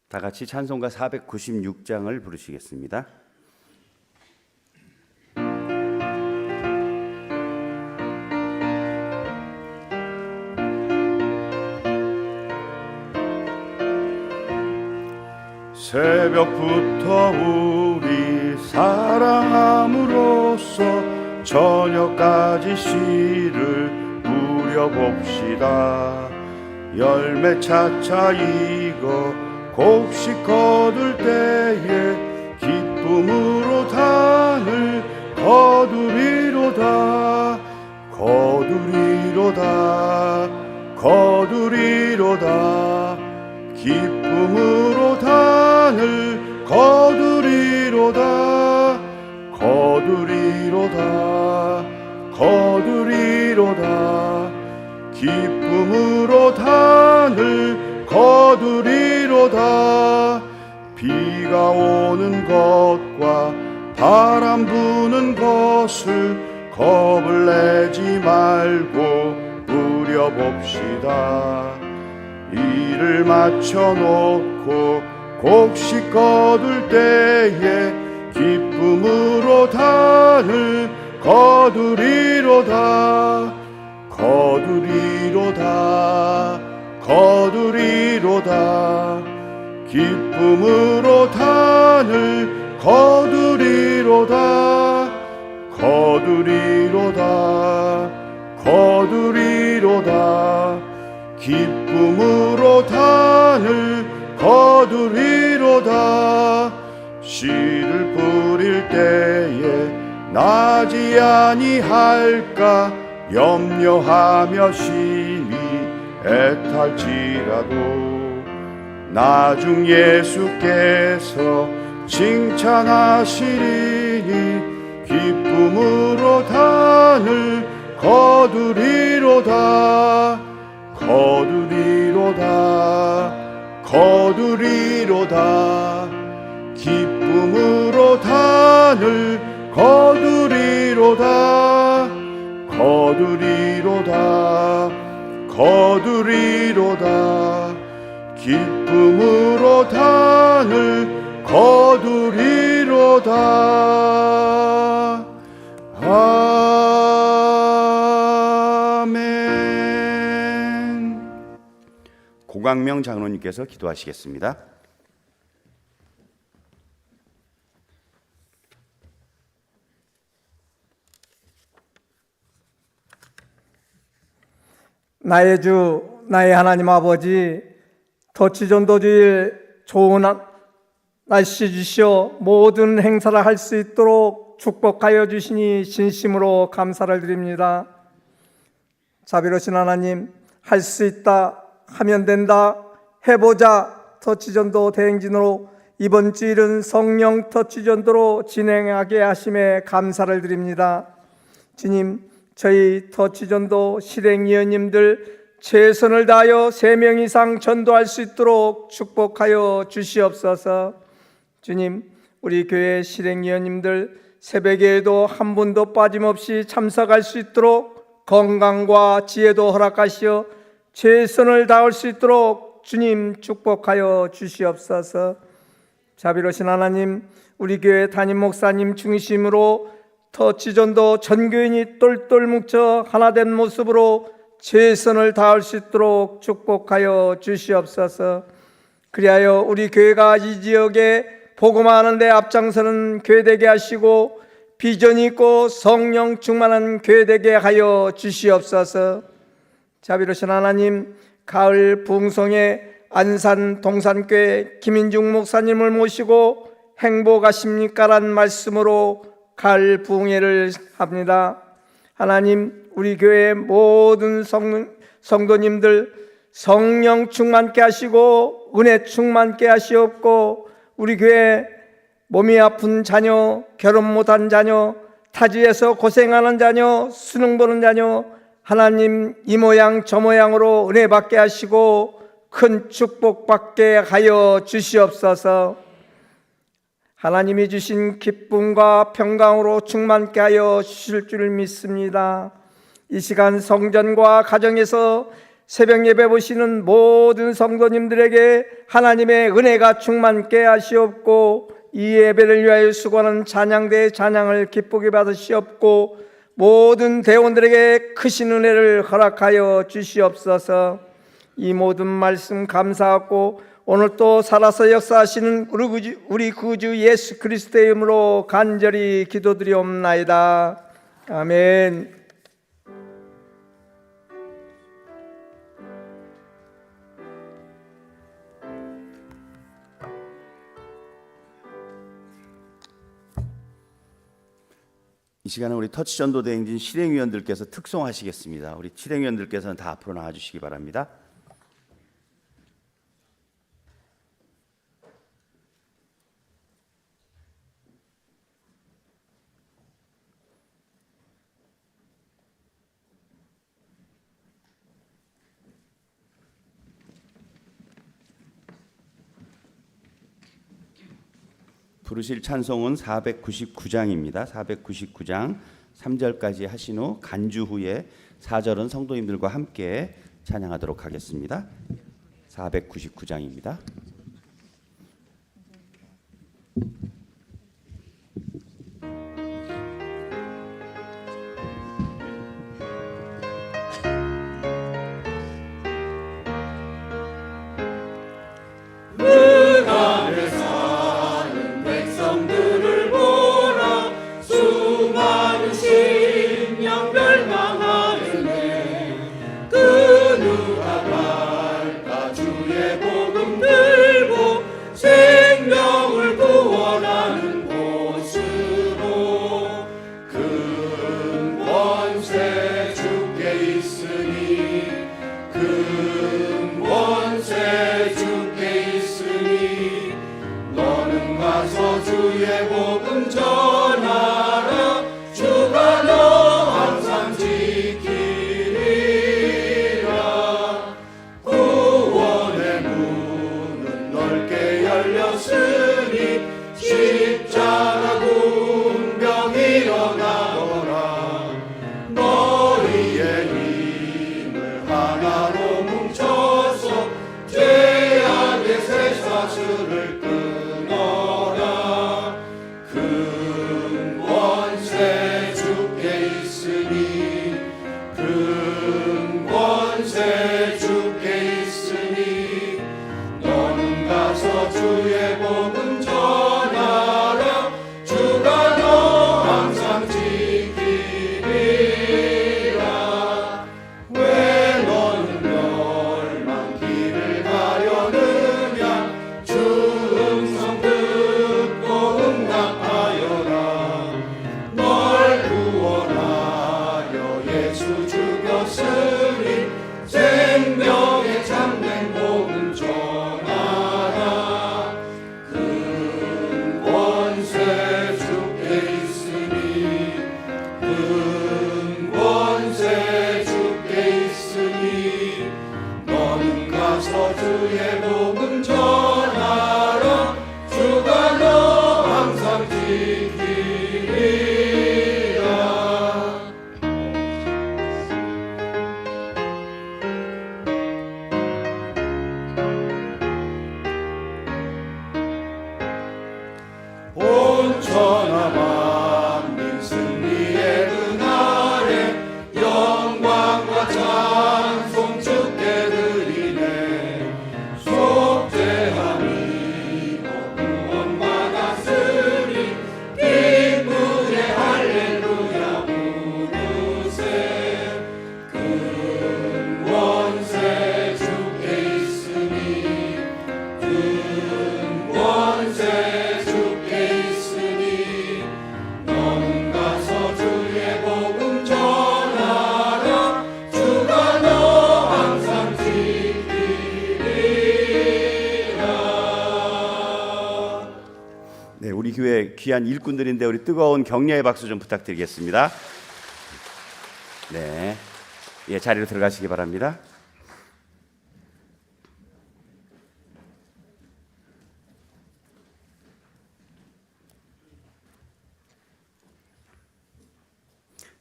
다 같이 찬송가 496장을 부르시겠습니다. 새벽부터 우리 사랑함으로써 저녁까지 씨를 뿌려봅시다. 열매 차차 익어 곡식 거둘 때에 기쁨으로 단을 거두리로다. 거두리로다. 거두리로다. 기쁨으로 단을 거두리로다. 거두리로다. 거두리로다. 기쁨으로 단을 거두리로다. 비가 오는 것과 바람 부는 것을 겁을 내지 말고 누려봅시다. 일을 마쳐놓고 곡식 거둘 때에 기쁨으로 단을 거두리로다. 거두리로다. 거두리로다. 기쁨으로 단을 거두리로다. 거두리로다. 거두리로다. 기쁨으로 단을 거두리로다. 씨를 뿌릴 때에 나지 아니할까 염려하며 심히 애탈지라도 나중 예수께서 칭찬하시리니 기쁨으로 단을 거두리로다. 거두리로다. 거두리로다. 기쁨으로 단을 거두리로다. 거두리로다. 거두리로다. 기쁨으로 단을 거두리로다. 아멘. 고광명 장로님께서 기도하시겠습니다. 나의 주, 나의 하나님 아버지, 터치전도주일 좋은 날씨 주시어 모든 행사를 할 수 있도록 축복하여 주시니 진심으로 감사를 드립니다. 자비로우신 하나님, 할 수 있다, 하면 된다, 해보자 터치전도 대행진으로 이번 주일은 성령 터치전도로 진행하게 하심에 감사를 드립니다. 주님, 저희 터치전도 실행위원님들 최선을 다하여 3명 이상 전도할 수 있도록 축복하여 주시옵소서. 주님, 우리 교회 실행위원님들 새벽에도 한 분도 빠짐없이 참석할 수 있도록 건강과 지혜도 허락하시어 최선을 다할 수 있도록 주님 축복하여 주시옵소서. 자비로우신 하나님, 우리 교회 담임 목사님 중심으로 터치전도 전교인이 똘똘 뭉쳐 하나된 모습으로 최선을 다할 수 있도록 축복하여 주시옵소서. 그리하여 우리 교회가 이 지역에 복음하는 데 앞장서는 교회 되게 하시고 비전이 있고 성령 충만한 교회 되게 하여 주시옵소서. 자비로우신 하나님, 가을 부흥성에 안산 동산교회 김인중 목사님을 모시고 행복하십니까란 말씀으로 가을 부흥회를 합니다. 하나님, 우리 교회 모든 성도님들 성령 충만케 하시고 은혜 충만케 하시옵고, 우리 교회 몸이 아픈 자녀, 결혼 못한 자녀, 타지에서 고생하는 자녀, 수능 보는 자녀, 하나님 이 모양 저 모양으로 은혜 받게 하시고 큰 축복 받게 하여 주시옵소서. 하나님이 주신 기쁨과 평강으로 충만케 하여 주실 줄 믿습니다. 이 시간 성전과 가정에서 새벽 예배 보시는 모든 성도님들에게 하나님의 은혜가 충만케 하시옵고, 이 예배를 위하여 수고하는 찬양대의 찬양을 기쁘게 받으시옵고, 모든 대원들에게 크신 은혜를 허락하여 주시옵소서. 이 모든 말씀 감사하고 오늘 또 살아서 역사하시는 우리 구주 예수 그리스도의 이름으로 간절히 기도드리옵나이다. 아멘. 이 시간은 우리 터치 전도 대행진 실행위원들께서 특송하시겠습니다. 우리 실행위원들께서는 다 앞으로 나와주시기 바랍니다. 부르실 찬송은 499장입니다. 499장 3절까지 하신 후 간주 후에 4절은 성도님들과 함께 찬양하도록 하겠습니다. 499장입니다. 귀한 일꾼들인데 우리 뜨거운 격려의 박수 좀 부탁드리겠습니다. 네, 예, 자리로 들어가시기 바랍니다.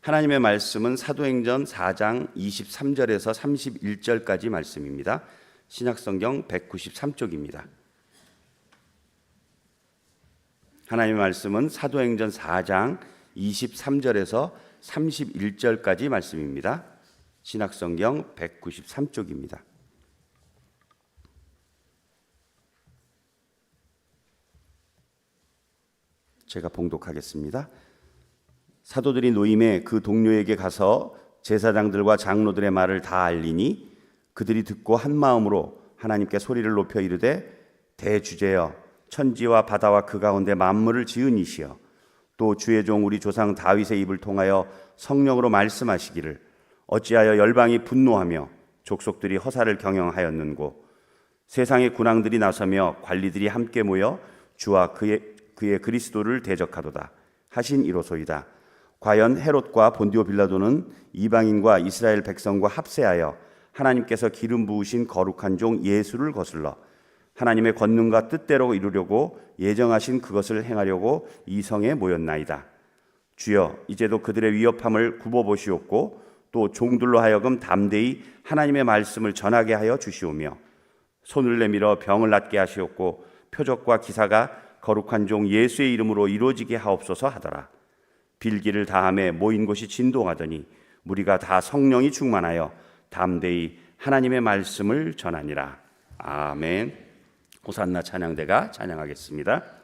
하나님의 말씀은 사도행전 4장 23절에서 31절까지 말씀입니다. 신약성경 193쪽입니다. 하나님의 말씀은 사도행전 4장 23절에서 31절까지 말씀입니다. 신약성경 193쪽입니다. 제가 봉독하겠습니다. 사도들이 노임에 그 동료에게 가서 제사장들과 장로들의 말을 다 알리니 그들이 듣고 한 마음으로 하나님께 소리를 높여 이르되 대주제여 천지와 바다와 그 가운데 만물을 지은 이시여 또 주의 종 우리 조상 다윗의 입을 통하여 성령으로 말씀하시기를 어찌하여 열방이 분노하며 족속들이 허사를 경영하였는고 세상의 군왕들이 나서며 관리들이 함께 모여 주와 그의 그리스도를 대적하도다 하신 이로소이다. 과연 헤롯과 본디오 빌라도는 이방인과 이스라엘 백성과 합세하여 하나님께서 기름 부으신 거룩한 종 예수를 거슬러 하나님의 권능과 뜻대로 이루려고 예정하신 그것을 행하려고 이 성에 모였나이다. 주여 이제도 그들의 위협함을 굽어보시옵고 또 종들로 하여금 담대히 하나님의 말씀을 전하게 하여 주시오며 손을 내밀어 병을 낫게 하시옵고 표적과 기사가 거룩한 종 예수의 이름으로 이루어지게 하옵소서 하더라. 빌기를 다함에 모인 곳이 진동하더니 무리가 다 성령이 충만하여 담대히 하나님의 말씀을 전하니라. 아멘. 호산나 찬양대가 찬양하겠습니다.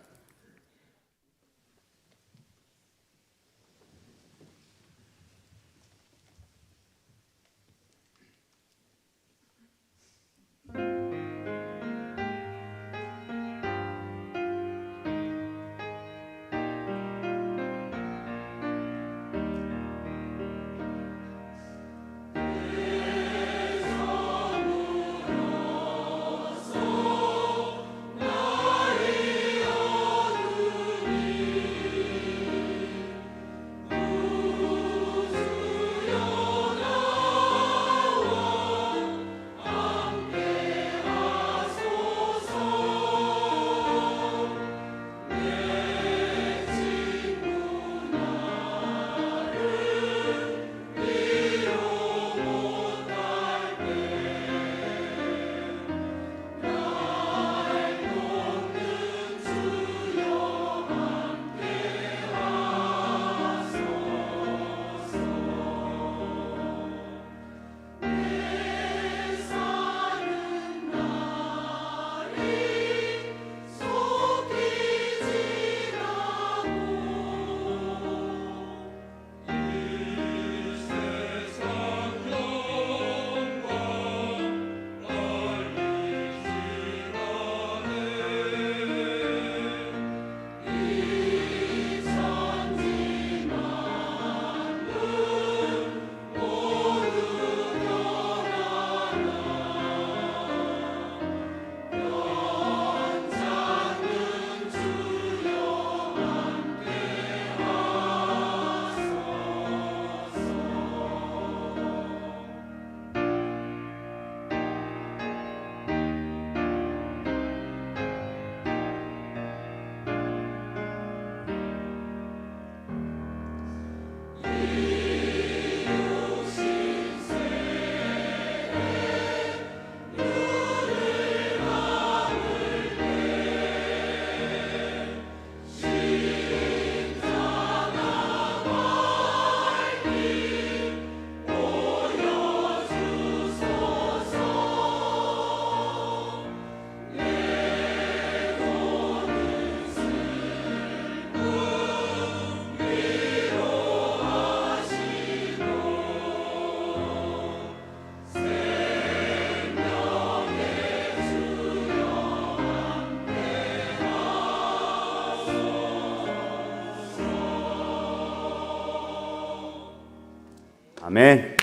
아멘.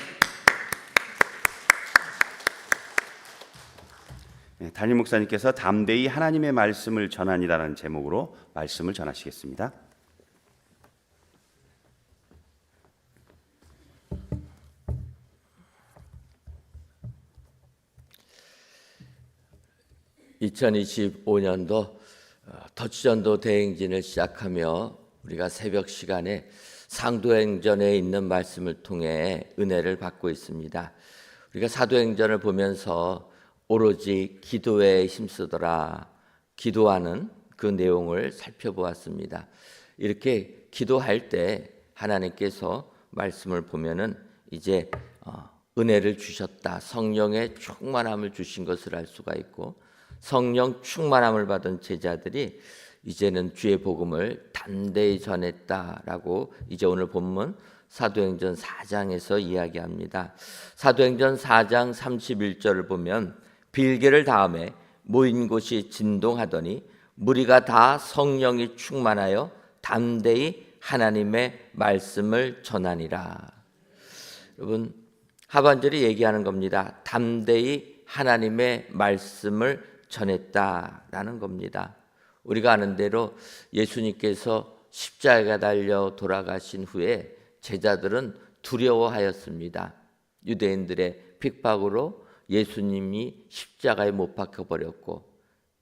네, 담임 목사님께서 담대히 하나님의 말씀을 전하니라는 제목으로 말씀을 전하시겠습니다. (2025년도) 터치전도 대행진을 시작하며 우리가 새벽 시간에 사도행전에 있는 말씀을 통해 은혜를 받고 있습니다. 우리가 사도행전을 보면서 오로지 기도에 힘쓰더라, 기도하는 그 내용을 살펴보았습니다. 이렇게 기도할 때 하나님께서 말씀을 보면은 이제 은혜를 주셨다, 성령의 충만함을 주신 것을 알 수가 있고, 성령 충만함을 받은 제자들이 이제는 주의 복음을 담대히 전했다라고 이제 오늘 본문 사도행전 4장에서 이야기합니다. 사도행전 4장 31절을 보면 빌개를 다음에 모인 곳이 진동하더니 무리가 다 성령이 충만하여 담대히 하나님의 말씀을 전하니라. 여러분, 하반절이 얘기하는 겁니다. 담대히 하나님의 말씀을 전했다라는 겁니다. 우리가 아는 대로 예수님께서 십자가에 달려 돌아가신 후에 제자들은 두려워하였습니다. 유대인들의 핍박으로 예수님이 십자가에 못 박혀 버렸고,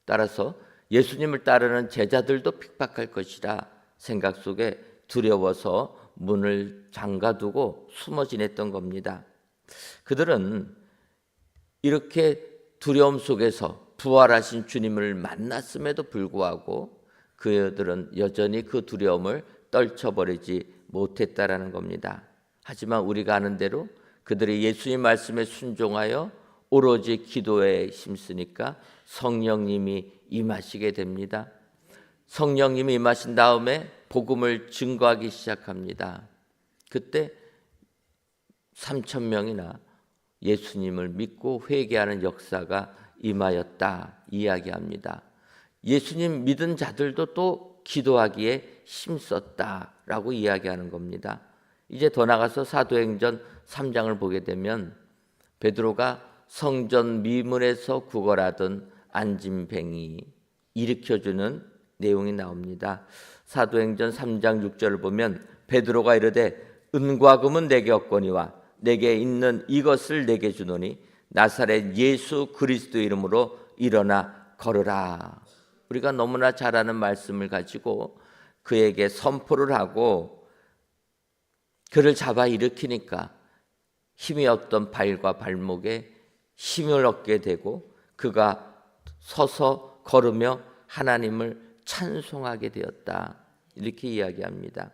따라서 예수님을 따르는 제자들도 핍박할 것이라 생각 속에 두려워서 문을 잠가두고 숨어 지냈던 겁니다. 그들은 이렇게 두려움 속에서 부활하신 주님을 만났음에도 불구하고 그들은 여전히 그 두려움을 떨쳐버리지 못했다라는 겁니다. 하지만 우리가 아는 대로 그들이 예수님 말씀에 순종하여 오로지 기도에 힘쓰니까 성령님이 임하시게 됩니다. 성령님이 임하신 다음에 복음을 증거하기 시작합니다. 그때 3,000명이나 예수님을 믿고 회개하는 역사가 임하였다 이야기합니다. 예수님 믿은 자들도 또 기도하기에 힘썼다라고 이야기하는 겁니다. 이제 더 나가서 사도행전 3장을 보게 되면 베드로가 성전 미문에서 구걸하던 안진뱅이 일으켜주는 내용이 나옵니다. 사도행전 3장 6절을 보면 베드로가 이르되 은과 금은 내게 없거니와 내게 있는 이것을 내게 주노니 나사렛 예수 그리스도 이름으로 일어나 걸으라. 우리가 너무나 잘 아는 말씀을 가지고 그에게 선포를 하고 그를 잡아 일으키니까 힘이 없던 발과 발목에 힘을 얻게 되고 그가 서서 걸으며 하나님을 찬송하게 되었다. 이렇게 이야기합니다.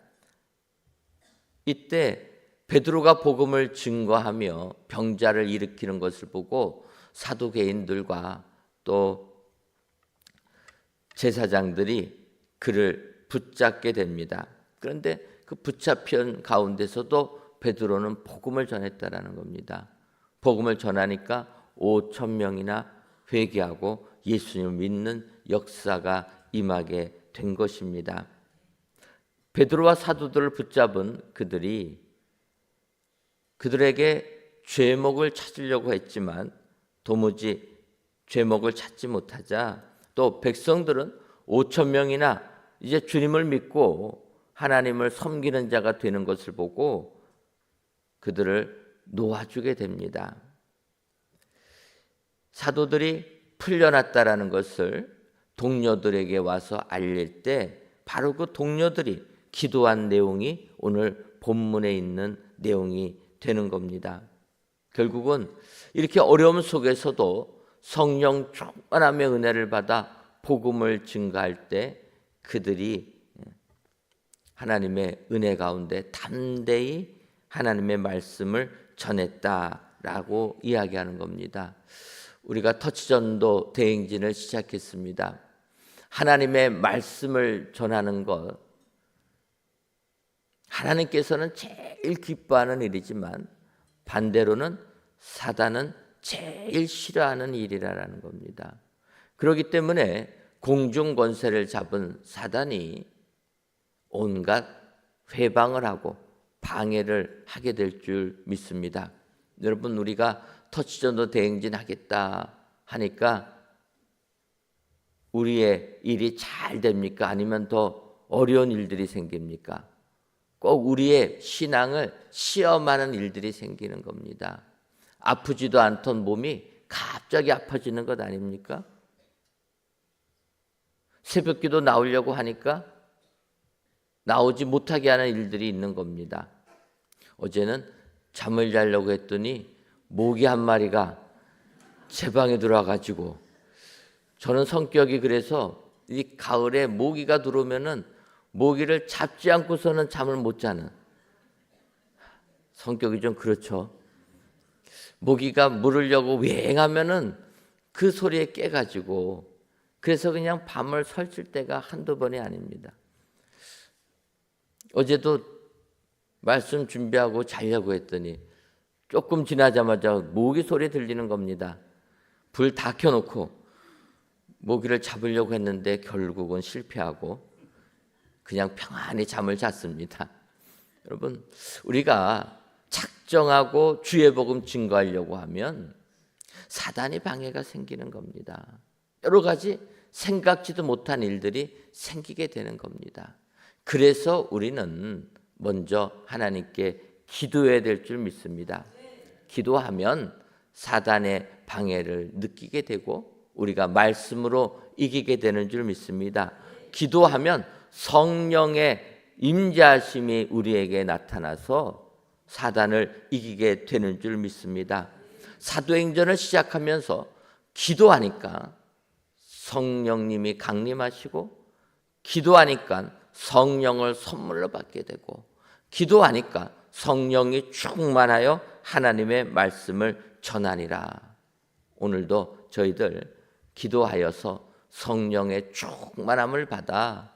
이때 베드로가 복음을 증거하며 병자를 일으키는 것을 보고 사두개인들과 또 제사장들이 그를 붙잡게 됩니다. 그런데 그 붙잡힌 가운데서도 베드로는 복음을 전했다라는 겁니다. 복음을 전하니까 5,000명이나 회개하고 예수님을 믿는 역사가 임하게 된 것입니다. 베드로와 사도들을 붙잡은 그들에게 죄목을 찾으려고 했지만 도무지 죄목을 찾지 못하자 또 백성들은 5,000명이나 이제 주님을 믿고 하나님을 섬기는 자가 되는 것을 보고 그들을 놓아주게 됩니다. 사도들이 풀려났다라는 것을 동료들에게 와서 알릴 때 바로 그 동료들이 기도한 내용이 오늘 본문에 있는 내용이 되는 겁니다. 결국은 이렇게 어려움 속에서도 성령 충만함의 은혜를 받아 복음을 증거할 때 그들이 하나님의 은혜 가운데 담대히 하나님의 말씀을 전했다라고 이야기하는 겁니다. 우리가 터치전도 대행진을 시작했습니다. 하나님의 말씀을 전하는 것, 하나님께서는 제일 기뻐하는 일이지만 반대로는 사단은 제일 싫어하는 일이라는 겁니다. 그렇기 때문에 공중 권세를 잡은 사단이 온갖 회방을 하고 방해를 하게 될 줄 믿습니다. 여러분, 우리가 터치전도 대행진 하겠다 하니까 우리의 일이 잘 됩니까? 아니면 더 어려운 일들이 생깁니까? 꼭 우리의 신앙을 시험하는 일들이 생기는 겁니다. 아프지도 않던 몸이 갑자기 아파지는 것 아닙니까? 새벽기도 나오려고 하니까 나오지 못하게 하는 일들이 있는 겁니다. 어제는 잠을 자려고 했더니 모기 한 마리가 제 방에 들어와가지고, 저는 성격이 그래서 이 가을에 모기가 들어오면은 모기를 잡지 않고서는 잠을 못 자는 성격이 좀 그렇죠. 모기가 물으려고 웽하면은 그 소리에 깨가지고, 그래서 그냥 밤을 설칠 때가 한두 번이 아닙니다. 어제도 말씀 준비하고 자려고 했더니 조금 지나자마자 모기 소리 들리는 겁니다. 불 다 켜놓고 모기를 잡으려고 했는데 결국은 실패하고 그냥 평안히 잠을 잤습니다. 여러분, 우리가 작정하고 주의 복음 증거하려고 하면 사단이 방해가 생기는 겁니다. 여러 가지 생각지도 못한 일들이 생기게 되는 겁니다. 그래서 우리는 먼저 하나님께 기도해야 될 줄 믿습니다. 기도하면 사단의 방해를 느끼게 되고 우리가 말씀으로 이기게 되는 줄 믿습니다. 기도하면 성령의 임재하심이 우리에게 나타나서 사단을 이기게 되는 줄 믿습니다. 사도행전을 시작하면서 기도하니까 성령님이 강림하시고, 기도하니까 성령을 선물로 받게 되고, 기도하니까 성령이 충만하여 하나님의 말씀을 전하니라. 오늘도 저희들 기도하여서 성령의 충만함을 받아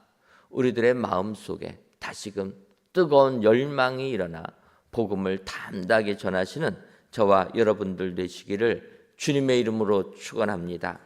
우리들의 마음속에 다시금 뜨거운 열망이 일어나 복음을 담대하게 전하시는 저와 여러분들 되시기를 주님의 이름으로 축원합니다.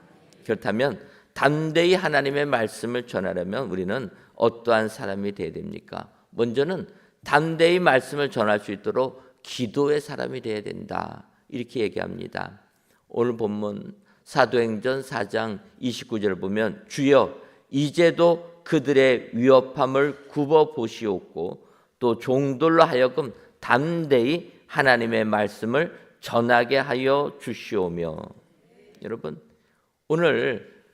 그렇다면 담대히 하나님의 말씀을 전하려면 우리는 어떠한 사람이 되어야 됩니까? 먼저는 담대히 말씀을 전할 수 있도록 기도의 사람이 되어야 된다, 이렇게 얘기합니다. 오늘 본문 사도행전 4장 29절을 보면 주여 이제도 그들의 위협함을 굽어 보시옵고 또 종들로 하여금 담대히 하나님의 말씀을 전하게 하여 주시오며. 여러분, 오늘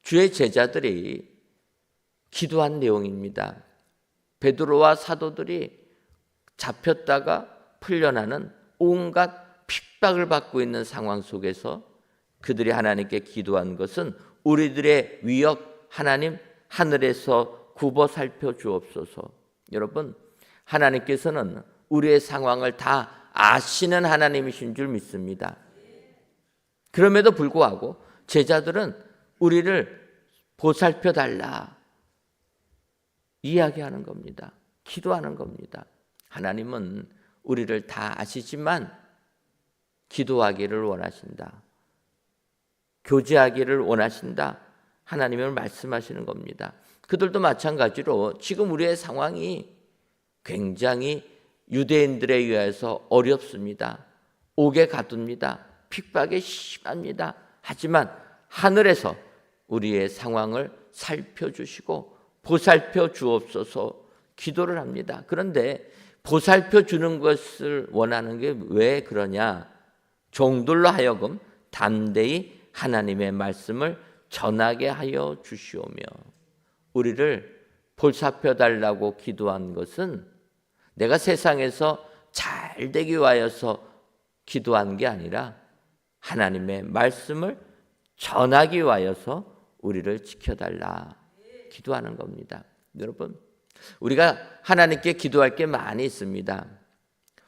주의 제자들이 기도한 내용입니다. 베드로와 사도들이 잡혔다가 풀려나는 온갖 핍박을 받고 있는 상황 속에서 그들이 하나님께 기도한 것은 우리들의 위협 하나님 하늘에서 굽어 살펴 주옵소서. 여러분, 하나님께서는 우리의 상황을 다 아시는 하나님이신 줄 믿습니다. 그럼에도 불구하고 제자들은 우리를 보살펴 달라 이야기하는 겁니다. 기도하는 겁니다. 하나님은 우리를 다 아시지만 기도하기를 원하신다. 교제하기를 원하신다. 하나님을 말씀하시는 겁니다. 그들도 마찬가지로 지금 우리의 상황이 굉장히 유대인들에 의해서 어렵습니다. 옥에 가둡니다. 핍박이 심합니다. 하지만 하늘에서 우리의 상황을 살펴주시고 보살펴 주옵소서 기도를 합니다. 그런데 보살펴 주는 것을 원하는 게 왜 그러냐? 종들로 하여금 담대히 하나님의 말씀을 전하게 하여 주시오며. 우리를 보살펴 달라고 기도한 것은 내가 세상에서 잘 되기 위하여서 기도한 게 아니라 하나님의 말씀을 전하기 위하여서 우리를 지켜달라 기도하는 겁니다. 여러분, 우리가 하나님께 기도할 게 많이 있습니다.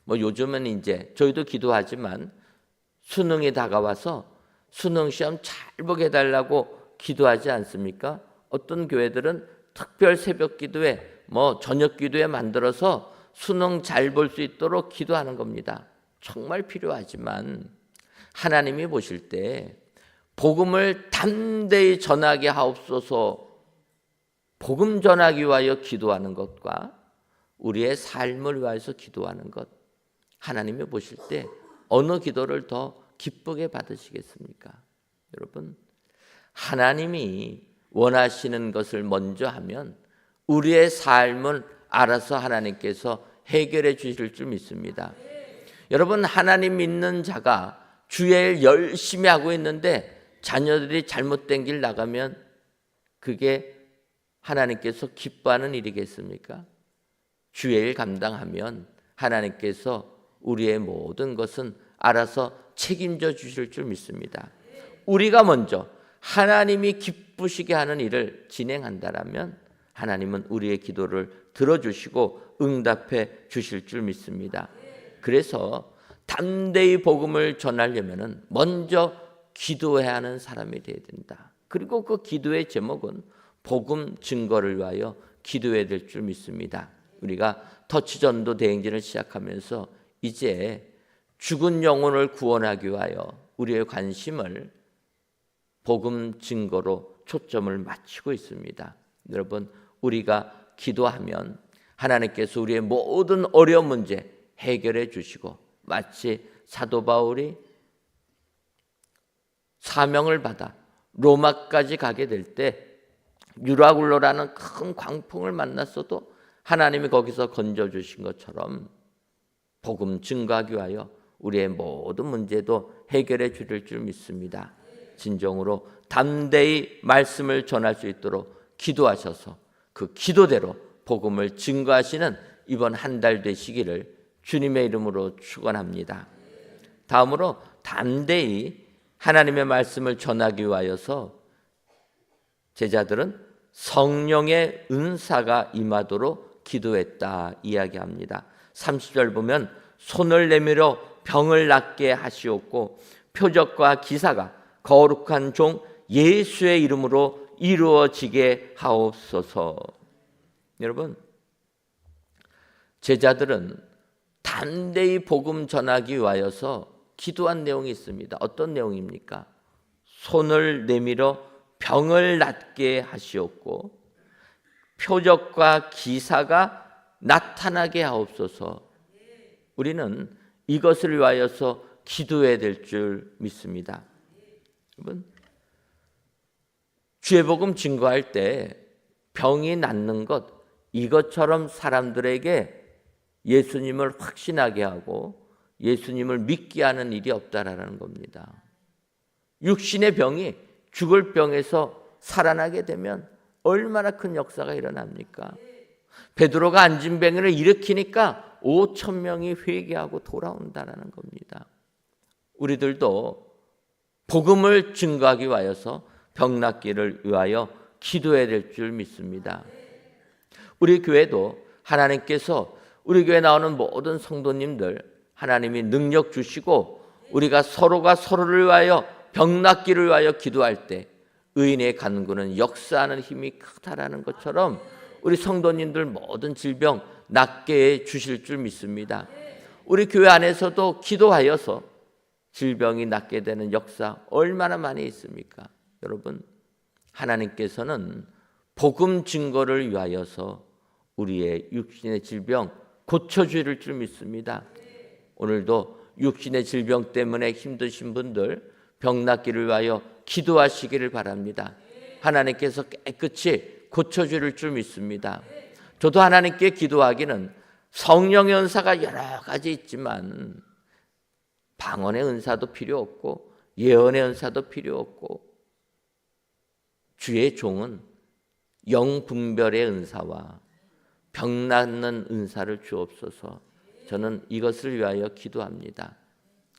요즘은 이제 저희도 기도하지만 수능이 다가와서 수능 시험 잘 보게 해달라고 기도하지 않습니까? 어떤 교회들은 특별 새벽 기도회, 저녁 기도회 만들어서 수능 잘 볼 수 있도록 기도하는 겁니다. 정말 필요하지만 하나님이 보실 때 복음을 담대히 전하게 하옵소서, 복음 전하기 위하여 기도하는 것과 우리의 삶을 위하여서 기도하는 것, 하나님이 보실 때 어느 기도를 더 기쁘게 받으시겠습니까? 여러분, 하나님이 원하시는 것을 먼저 하면 우리의 삶은 알아서 하나님께서 해결해 주실 줄 믿습니다. 여러분, 하나님 믿는 자가 주의 일 열심히 하고 있는데 자녀들이 잘못된 길 나가면 그게 하나님께서 기뻐하는 일이겠습니까? 주의 일 감당하면 하나님께서 우리의 모든 것은 알아서 책임져 주실 줄 믿습니다. 우리가 먼저 하나님이 기쁘시게 하는 일을 진행한다라면 하나님은 우리의 기도를 들어주시고 응답해 주실 줄 믿습니다. 그래서 담대히 복음을 전하려면 먼저 기도해야 하는 사람이 되어야 된다. 그리고 그 기도의 제목은 복음 증거를 위하여 기도해야 될 줄 믿습니다. 우리가 터치전도 대행진을 시작하면서 이제 죽은 영혼을 구원하기 위하여 우리의 관심을 복음 증거로 초점을 맞추고 있습니다. 여러분, 우리가 기도하면 하나님께서 우리의 모든 어려운 문제 해결해 주시고, 마치 사도 바울이 사명을 받아 로마까지 가게 될 때 유라굴로라는 큰 광풍을 만났어도 하나님이 거기서 건져주신 것처럼 복음 증거하기 위하여 우리의 모든 문제도 해결해 주실 줄 믿습니다. 진정으로 담대히 말씀을 전할 수 있도록 기도하셔서 그 기도대로 복음을 증거하시는 이번 한 달 되시기를 주님의 이름으로 축원합니다. 다음으로 담대히 하나님의 말씀을 전하기 위하여서 제자들은 성령의 은사가 임하도록 기도했다 이야기합니다. 30절 보면 손을 내밀어 병을 낫게 하시옵고 표적과 기사가 거룩한 종 예수의 이름으로 이루어지게 하옵소서. 여러분, 제자들은 담대히 복음 전하기 위하여서 기도한 내용이 있습니다. 어떤 내용입니까? 손을 내밀어 병을 낫게 하시옵고 표적과 기사가 나타나게 하옵소서. 우리는 이것을 위하여서 기도해야 될 줄 믿습니다. 여러분, 주의 복음 증거할 때 병이 낫는 것, 이것처럼 사람들에게 예수님을 확신하게 하고 예수님을 믿게 하는 일이 없다라는 겁니다. 육신의 병이 죽을 병에서 살아나게 되면 얼마나 큰 역사가 일어납니까? 베드로가 안진뱅이를 일으키니까 5,000명이 회개하고 돌아온다라는 겁니다. 우리들도 복음을 증거하기 위하여서 병 낫기를 위하여 기도해야 될 줄 믿습니다. 우리 교회도 하나님께서 우리 교회에 나오는 모든 성도님들 하나님이 능력 주시고 우리가 서로가 서로를 위하여 병 낫기를 위하여 기도할 때 의인의 간구는 역사하는 힘이 크다라는 것처럼 우리 성도님들 모든 질병 낫게 해 주실 줄 믿습니다. 우리 교회 안에서도 기도하여서 질병이 낫게 되는 역사 얼마나 많이 있습니까? 여러분, 하나님께서는 복음 증거를 위하여서 우리의 육신의 질병 고쳐주실 줄 믿습니다. 오늘도 육신의 질병 때문에 힘드신 분들 병 낫기를 위하여 기도하시기를 바랍니다. 하나님께서 깨끗이 고쳐주실 줄 믿습니다. 저도 하나님께 기도하기는 성령의 은사가 여러 가지 있지만 방언의 은사도 필요 없고 예언의 은사도 필요 없고 주의 종은 영분별의 은사와 병 낫는 은사를 주옵소서. 저는 이것을 위하여 기도합니다.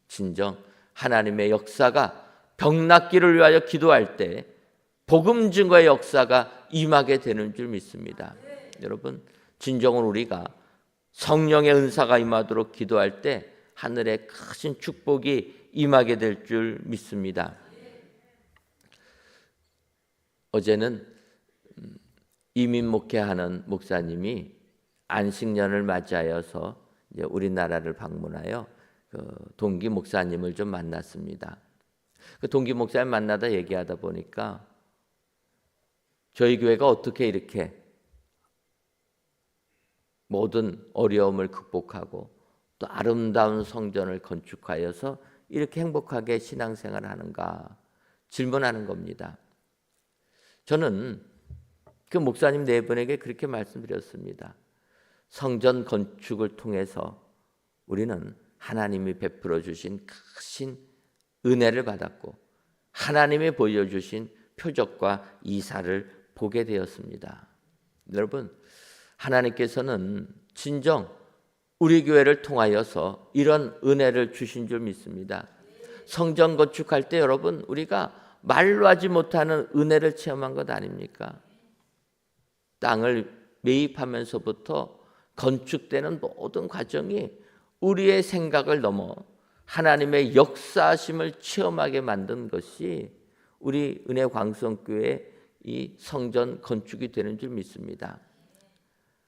진정 하나님의 역사가 병 낫기를 위하여 기도할 때 복음 증거의 역사가 임하게 되는 줄 믿습니다. 여러분, 진정으로 우리가 성령의 은사가 임하도록 기도할 때 하늘의 크신 축복이 임하게 될 줄 믿습니다. 어제는 이민 목회하는 목사님이 안식년을 맞이하여서 이제 우리나라를 방문하여 그 동기 목사님을 좀 만났습니다. 그 동기 목사님 만나다 얘기하다 보니까 저희 교회가 어떻게 이렇게 모든 어려움을 극복하고 또 아름다운 성전을 건축하여서 이렇게 행복하게 신앙생활을 하는가 질문하는 겁니다. 저는 그 목사님 네 분에게 그렇게 말씀드렸습니다. 성전 건축을 통해서 우리는 하나님이 베풀어 주신 크신 은혜를 받았고 하나님이 보여주신 표적과 이사를 보게 되었습니다. 여러분, 하나님께서는 진정 우리 교회를 통하여서 이런 은혜를 주신 줄 믿습니다. 성전 건축할 때 여러분 우리가 말로 하지 못하는 은혜를 체험한 것 아닙니까? 땅을 매입하면서부터 건축되는 모든 과정이 우리의 생각을 넘어 하나님의 역사하심을 체험하게 만든 것이 우리 은혜 광성교회 이 성전 건축이 되는 줄 믿습니다.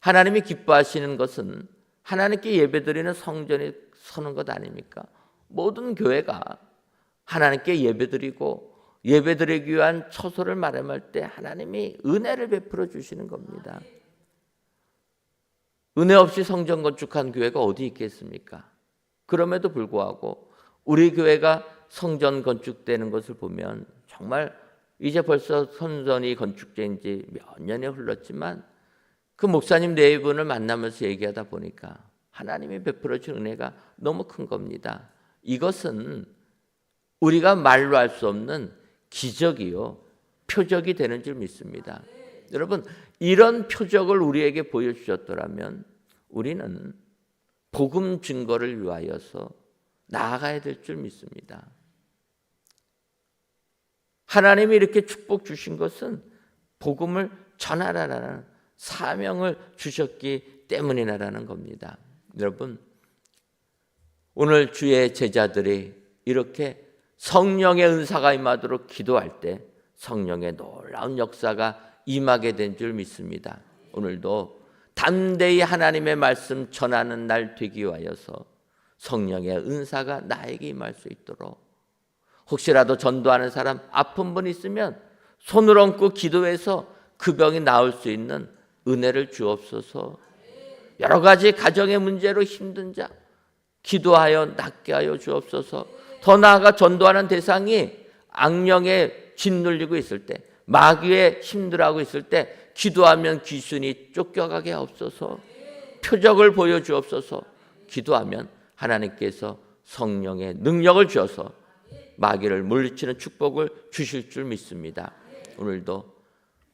하나님이 기뻐하시는 것은 하나님께 예배드리는 성전이 서는 것 아닙니까? 모든 교회가 하나님께 예배드리고 예배드리기 위한 처소를 마련할 때 하나님이 은혜를 베풀어 주시는 겁니다. 은혜 없이 성전 건축한 교회가 어디 있겠습니까? 그럼에도 불구하고 우리 교회가 성전 건축되는 것을 보면 정말 이제 벌써 성전이 건축된 지 몇 년이 흘렀지만 그 목사님 네 분을 만나면서 얘기하다 보니까 하나님이 베풀어 준 은혜가 너무 큰 겁니다. 이것은 우리가 말로 할 수 없는 기적이요 표적이 되는 줄 믿습니다. 여러분 이런 표적을 우리에게 보여주셨더라면 우리는 복음 증거를 위하여서 나아가야 될 줄 믿습니다. 하나님이 이렇게 축복 주신 것은 복음을 전하라라는 사명을 주셨기 때문이라는 겁니다. 여러분 오늘 주의 제자들이 이렇게 성령의 은사가 임하도록 기도할 때 성령의 놀라운 역사가 임하게 된 줄 믿습니다. 오늘도 담대히 하나님의 말씀 전하는 날 되기 위하여서 성령의 은사가 나에게 임할 수 있도록 혹시라도 전도하는 사람 아픈 분 있으면 손을 얹고 기도해서 그 병이 나을 수 있는 은혜를 주옵소서. 여러 가지 가정의 문제로 힘든 자 기도하여 낫게 하여 주옵소서. 더 나아가 전도하는 대상이 악령에 짓눌리고 있을 때 마귀에 힘들어하고 있을 때 기도하면 귀신이 쫓겨가게 하옵소서. 표적을 보여주옵소서. 기도하면 하나님께서 성령의 능력을 주어서 마귀를 물리치는 축복을 주실 줄 믿습니다. 오늘도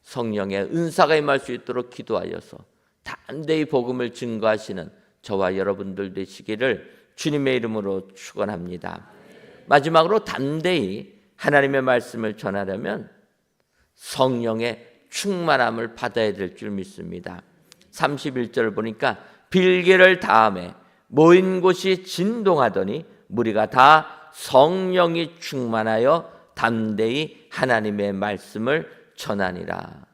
성령의 은사가 임할 수 있도록 기도하여서 담대히 복음을 증거하시는 저와 여러분들 되시기를 주님의 이름으로 축원합니다. 마지막으로 담대히 하나님의 말씀을 전하려면 성령의 충만함을 받아야 될 줄 믿습니다. 31절 보니까 빌기를 다음에 모인 곳이 진동하더니 무리가 다 성령이 충만하여 담대히 하나님의 말씀을 전하니라.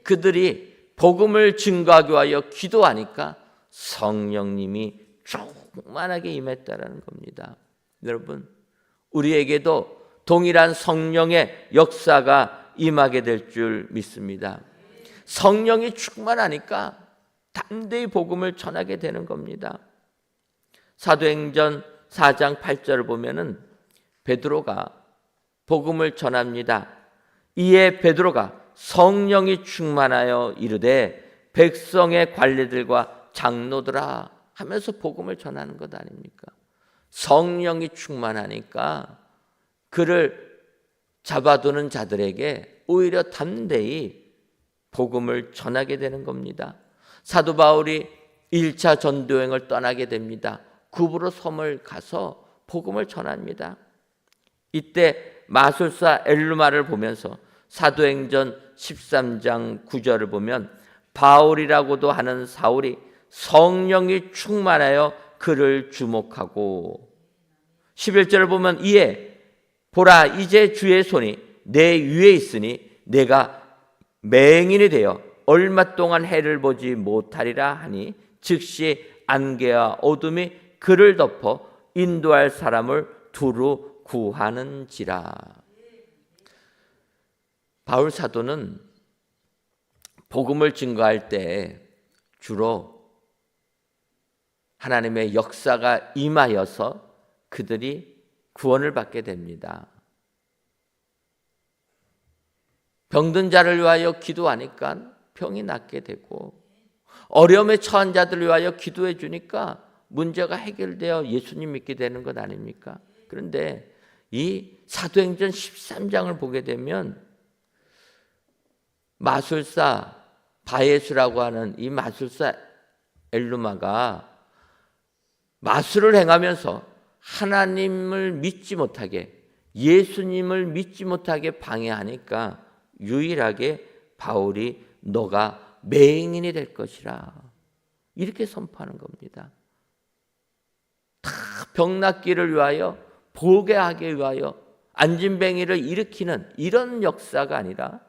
그들이 복음을 증거하기 위하여 기도하니까 성령님이 충만하게 임했다라는 겁니다. 여러분 우리에게도 동일한 성령의 역사가 임하게 될 줄 믿습니다. 성령이 충만하니까 담대히 복음을 전하게 되는 겁니다. 사도행전 4장 8절을 보면은 베드로가 복음을 전합니다. 이에 베드로가 성령이 충만하여 이르되 백성의 관리들과 장로들아 하면서 복음을 전하는 것 아닙니까? 성령이 충만하니까 그를 잡아두는 자들에게 오히려 담대히 복음을 전하게 되는 겁니다. 사도 바울이 1차 전도여행을 떠나게 됩니다. 구브로 섬을 가서 복음을 전합니다. 이때 마술사 엘루마를 보면서 사도행전 13장 9절을 보면 바울이라고도 하는 사울이 성령이 충만하여 그를 주목하고 11절을 보면 이에 보라 이제 주의 손이 내 위에 있으니 내가 맹인이 되어 얼마 동안 해를 보지 못하리라 하니 즉시 안개와 어둠이 그를 덮어 인도할 사람을 두루 구하는지라. 바울 사도는 복음을 증거할 때 주로 하나님의 역사가 임하여서 그들이 구원을 받게 됩니다. 병든 자를 위하여 기도하니까 병이 낫게 되고 어려움에 처한 자들을 위하여 기도해 주니까 문제가 해결되어 예수님 믿게 되는 것 아닙니까? 그런데 이 사도행전 13장을 보게 되면 마술사 바예수라고 하는 이 마술사 엘루마가 마술을 행하면서 하나님을 믿지 못하게, 예수님을 믿지 못하게 방해하니까 유일하게 바울이 너가 맹인이 될 것이라 이렇게 선포하는 겁니다. 다 병낫기를 위하여, 보게 하기 위하여 안진뱅이를 일으키는 이런 역사가 아니라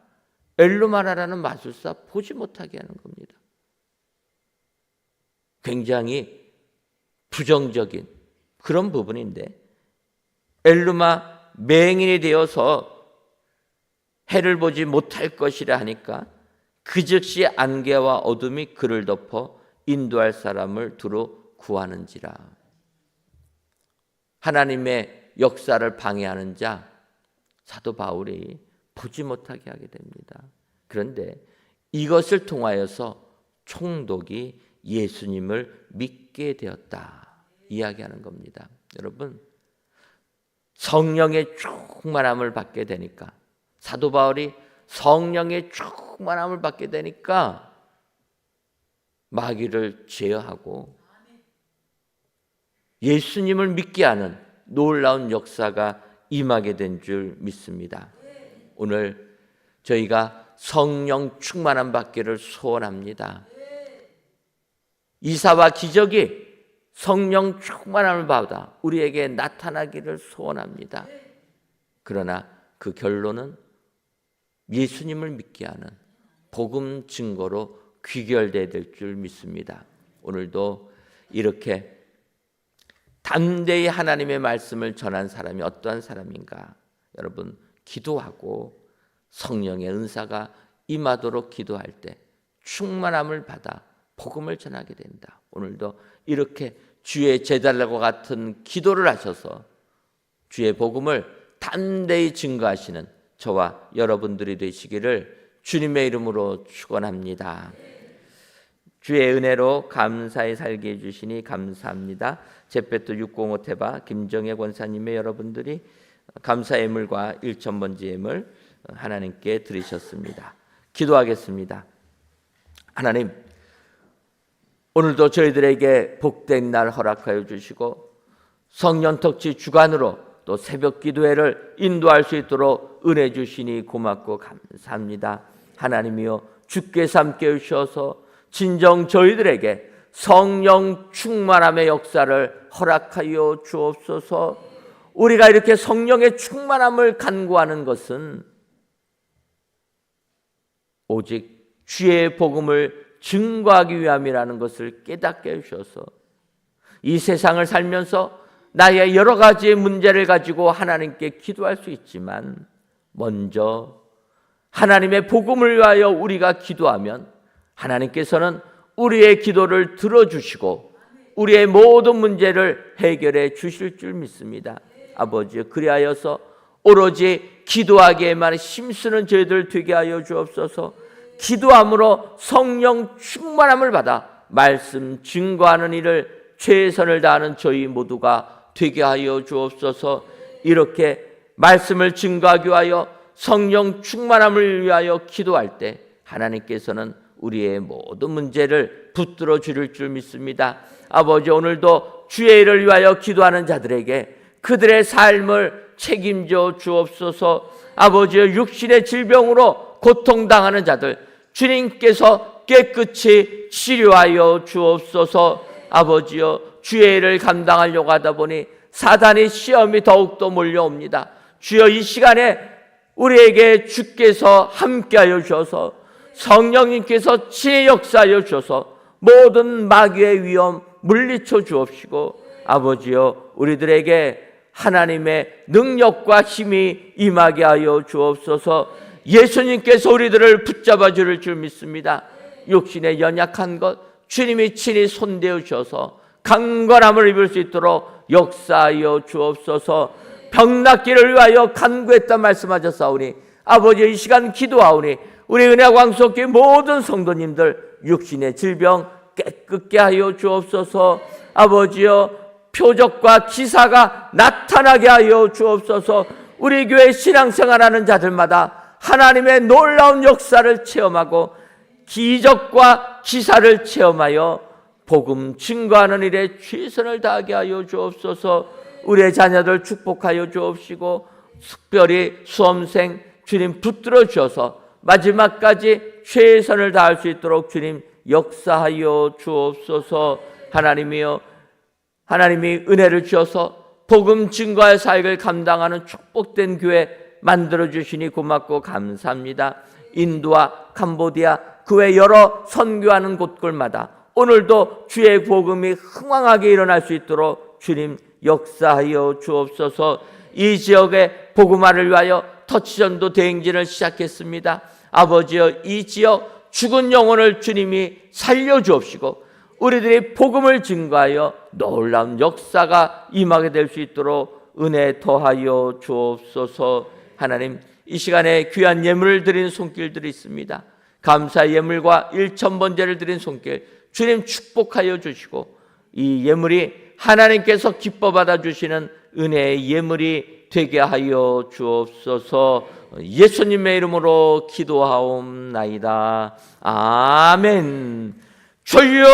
엘루마라라는 마술사 보지 못하게 하는 겁니다. 굉장히 부정적인 그런 부분인데, 엘루마 맹인이 되어서 해를 보지 못할 것이라 하니까 그 즉시 안개와 어둠이 그를 덮어 인도할 사람을 두루 구하는지라. 하나님의 역사를 방해하는 자 사도 바울이 보지 못하게 하게 됩니다. 그런데 이것을 통하여서 총독이 예수님을 믿게 되었다 이야기하는 겁니다. 여러분, 성령의 충만함을 받게 되니까, 사도 바울이 성령의 충만함을 받게 되니까 마귀를 제어하고 예수님을 믿게 하는 놀라운 역사가 임하게 된 줄 믿습니다. 오늘 저희가 성령 충만함 받기를 소원합니다. 이사와 기적이 성령 충만함을 받아 우리에게 나타나기를 소원합니다. 그러나 그 결론은 예수님을 믿게 하는 복음 증거로 귀결되어야 될 줄 믿습니다. 오늘도 이렇게 담대히 하나님의 말씀을 전한 사람이 어떠한 사람인가? 여러분, 기도하고 성령의 은사가 임하도록 기도할 때 충만함을 받아 복음을 전하게 된다. 오늘도 이렇게 주의 제자들과 같은 기도를 하셔서 주의 복음을 담대히 증거하시는 저와 여러분들이 되시기를 주님의 이름으로 축원합니다. 주의 은혜로 감사히 살게 해주시니 감사합니다. 제페토 605 태바 김정혜 권사님의 여러분들이 감사 예물과 1,000번지 예물 하나님께 드리셨습니다. 기도하겠습니다. 하나님, 오늘도 저희들에게 복된 날 허락하여 주시고 성령 특치 주간으로 또 새벽 기도회를 인도할 수 있도록 은혜 주시니 고맙고 감사합니다. 하나님이여, 주께서 함께 주셔서 진정 저희들에게 성령 충만함의 역사를 허락하여 주옵소서. 우리가 이렇게 성령의 충만함을 간구하는 것은 오직 주의 복음을 증거하기 위함이라는 것을 깨닫게 해주셔서 이 세상을 살면서 나의 여러 가지의 문제를 가지고 하나님께 기도할 수 있지만 먼저 하나님의 복음을 위하여 우리가 기도하면 하나님께서는 우리의 기도를 들어주시고 우리의 모든 문제를 해결해 주실 줄 믿습니다. 아버지, 그리하여서 오로지 기도하기에만 힘쓰는 저희들 되게 하여 주옵소서. 기도함으로 성령 충만함을 받아 말씀 증거하는 일을 최선을 다하는 저희 모두가 되게 하여 주옵소서. 이렇게 말씀을 증거하기 위하여 성령 충만함을 위하여 기도할 때 하나님께서는 우리의 모든 문제를 붙들어 주실 줄 믿습니다. 아버지, 오늘도 주의 일을 위하여 기도하는 자들에게 그들의 삶을 책임져 주옵소서. 아버지의 육신의 질병으로 고통당하는 자들 주님께서 깨끗이 치료하여 주옵소서. 아버지여, 주의 일을 감당하려고 하다 보니 사단의 시험이 더욱더 몰려옵니다. 주여, 이 시간에 우리에게 주께서 함께하여 주셔서 성령님께서 친히 역사하여 주셔서 모든 마귀의 위험 물리쳐 주옵시고, 아버지여, 우리들에게 하나님의 능력과 힘이 임하게 하여 주옵소서. 예수님께서 우리들을 붙잡아 주실 줄 믿습니다. 육신의 연약한 것 주님이 친히 손대어 주셔서 강건함을 입을 수 있도록 역사하여 주옵소서. 병낫기를 위하여 간구했다 말씀하셨사오니 아버지, 이 시간 기도하오니 우리 은혜광석교회 모든 성도님들 육신의 질병 깨끗게 하여 주옵소서. 아버지여, 표적과 기사가 나타나게 하여 주옵소서. 우리 교회 신앙생활하는 자들마다 하나님의 놀라운 역사를 체험하고 기적과 기사를 체험하여 복음 증거하는 일에 최선을 다하게 하여 주옵소서. 우리의 자녀들 축복하여 주옵시고 특별히 수험생 주님 붙들어 주셔서 마지막까지 최선을 다할 수 있도록 주님 역사하여 주옵소서. 하나님이여, 하나님이 은혜를 주셔서 복음 증거의 사역을 감당하는 축복된 교회 만들어 주시니 고맙고 감사합니다. 인도와 캄보디아 그 외 여러 선교하는 곳곳마다 오늘도 주의 복음이 흥왕하게 일어날 수 있도록 주님 역사하여 주옵소서. 이 지역의 복음화를 위하여 터치전도 대행진을 시작했습니다. 아버지여, 이 지역 죽은 영혼을 주님이 살려주옵시고 우리들이 복음을 증거하여 놀라운 역사가 임하게 될 수 있도록 은혜 더하여 주옵소서. 하나님, 이 시간에 귀한 예물을 드리는 손길들이 있습니다. 감사의 예물과 일천번제를 드린 손길 주님 축복하여 주시고 이 예물이 하나님께서 기뻐 받아주시는 은혜의 예물이 되게 하여 주옵소서. 예수님의 이름으로 기도하옵나이다. 아멘. 주여